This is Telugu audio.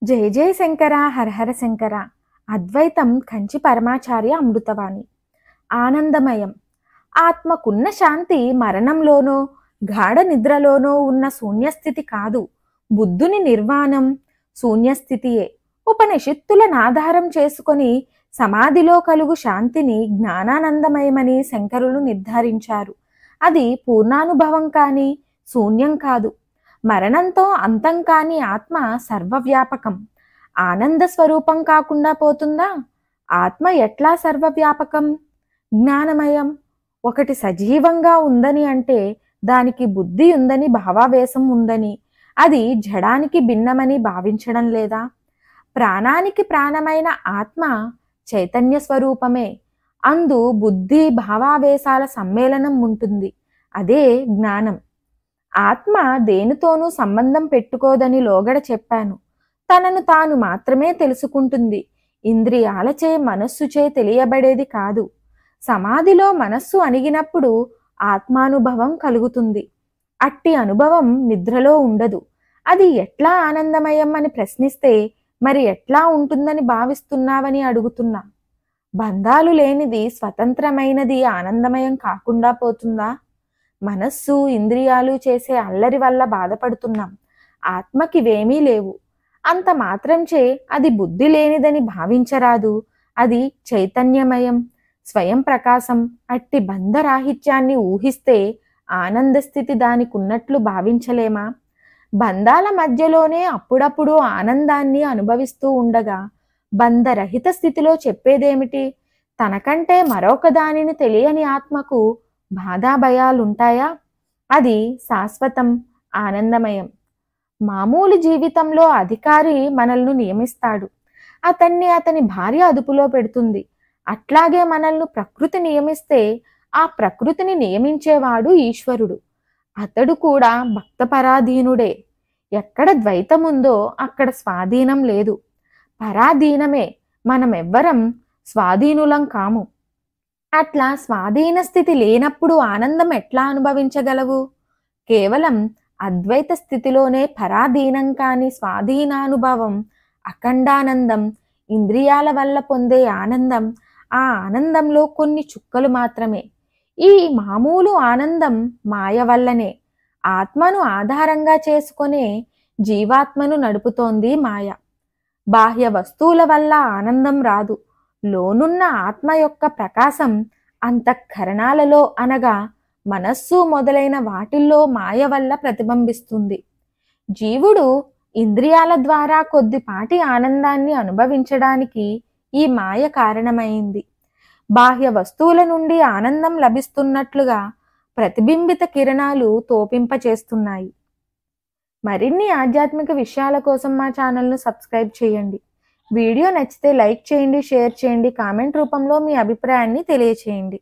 జయ జయ శంకర హరహర శంకర. అద్వైతం కంచి పరమాచార్య అమృతవాణి. ఆనందమయం. ఆత్మకున్న శాంతి మరణంలోనో గాఢ నిద్రలోనో ఉన్న శూన్యస్థితి కాదు, బుద్ధుని నిర్వాణం శూన్యస్థితియే. ఉపనిషత్తులను ఆధారం చేసుకొని సమాధిలో కలుగు శాంతిని జ్ఞానానందమయమని శంకరులు నిర్ధారించారు. అది పూర్ణానుభవం కాని శూన్యం కాదు. మరణంతో అంతం కాని ఆత్మ సర్వవ్యాపకం. ఆనంద స్వరూపం కాకుండా పోతుందా? ఆత్మ ఎట్లా సర్వవ్యాపకం? జ్ఞానమయం. ఒకటి సజీవంగా ఉందని అంటే దానికి బుద్ధి ఉందని భావావేశం ఉందని, అది జడానికి భిన్నమని భావించడం లేదా? ప్రాణానికి ప్రాణమైన ఆత్మ చైతన్య స్వరూపమే. అందు బుద్ధి భావావేశాల సమ్మేళనం ఉంటుంది. అదే జ్ఞానం. ఆత్మ దేనితోనూ సంబంధం పెట్టుకోదని లోగడ చెప్పాను. తనను తాను మాత్రమే తెలుసుకుంటుంది. ఇంద్రియాలచే మనస్సుచే తెలియబడేది కాదు. సమాధిలో మనస్సు అణిగినప్పుడు ఆత్మానుభవం కలుగుతుంది. అట్టి అనుభవం నిద్రలో ఉండదు. అది ఎట్లా ఆనందమయం అని ప్రశ్నిస్తే మరి ఎట్లా ఉంటుందని భావిస్తున్నావని అడుగుతున్నా. బంధాలు లేనిది స్వతంత్రమైనది ఆనందమయం కాకుండా పోతుందా? మనస్సు ఇంద్రియాలు చేసే అల్లరి వల్ల బాధపడుతున్నాం. ఆత్మకివేమీ లేవు. అంత మాత్రంచే అది బుద్ధి లేనిదని భావించరాదు. అది చైతన్యమయం, స్వయం ప్రకాశం. అట్టి బంధరాహిత్యాన్ని ఊహిస్తే ఆనంద స్థితి దానికున్నట్లు భావించలేమా? బంధాల మధ్యలోనే అప్పుడప్పుడు ఆనందాన్ని అనుభవిస్తూ ఉండగా బంధరహిత స్థితిలో చెప్పేదేమిటి? తనకంటే మరొక దానిని తెలియని ఆత్మకు బాధాభయాలుంటాయా? అది శాశ్వతం, ఆనందమయం. మామూలు జీవితంలో అధికారి మనల్ని నియమిస్తాడు. అతని భార్య అదుపులో పెడుతుంది. అట్లాగే మనల్ని ప్రకృతి నియమిస్తే ఆ ప్రకృతిని నియమించేవాడు ఈశ్వరుడు. అతడు కూడా భక్తపరాధీనుడే. ఎక్కడ ద్వైతముందో అక్కడ స్వాధీనం లేదు. పరాధీనమే. మనమెవ్వరం స్వాధీనులం కాము. అట్లా స్వాధీన స్థితి లేనప్పుడు ఆనందం ఎట్లా అనుభవించగలవు? కేవలం అద్వైత స్థితిలోనే పరాధీనం కాని స్వాధీనానుభవం, అఖండానందం, ఇంద్రియాల వల్ల పొందే ఆనందం. ఆ ఆనందంలో కొన్ని చుక్కలు మాత్రమే. ఈ మామూలు ఆనందం మాయ వల్లనే. ఆత్మను ఆధారంగా చేసుకునే జీవాత్మను నడుపుతోంది మాయ. బాహ్య వస్తువుల వల్ల ఆనందం రాదు. లోనున్న ఆత్మ యొక్క ప్రకాశం అంతఃకరణాలలో అనగా మనస్సు మొదలైన వాటిల్లో మాయ వల్ల ప్రతిబింబిస్తుంది. జీవుడు ఇంద్రియాల ద్వారా కొద్దిపాటి ఆనందాన్ని అనుభవించడానికి ఈ మాయ కారణమైంది. బాహ్య వస్తువుల నుండి ఆనందం లభిస్తున్నట్లుగా ప్రతిబింబిత కిరణాలు తోపింపచేస్తున్నాయి. మరిన్ని ఆధ్యాత్మిక విషయాల కోసం మా ఛానల్ను సబ్స్క్రైబ్ చేయండి. వీడియో నచ్చితే లైక్ చేయండి, షేర్ చేయండి, కామెంట్ రూపంలో మీ అభిప్రాయాన్ని తెలియచేయండి.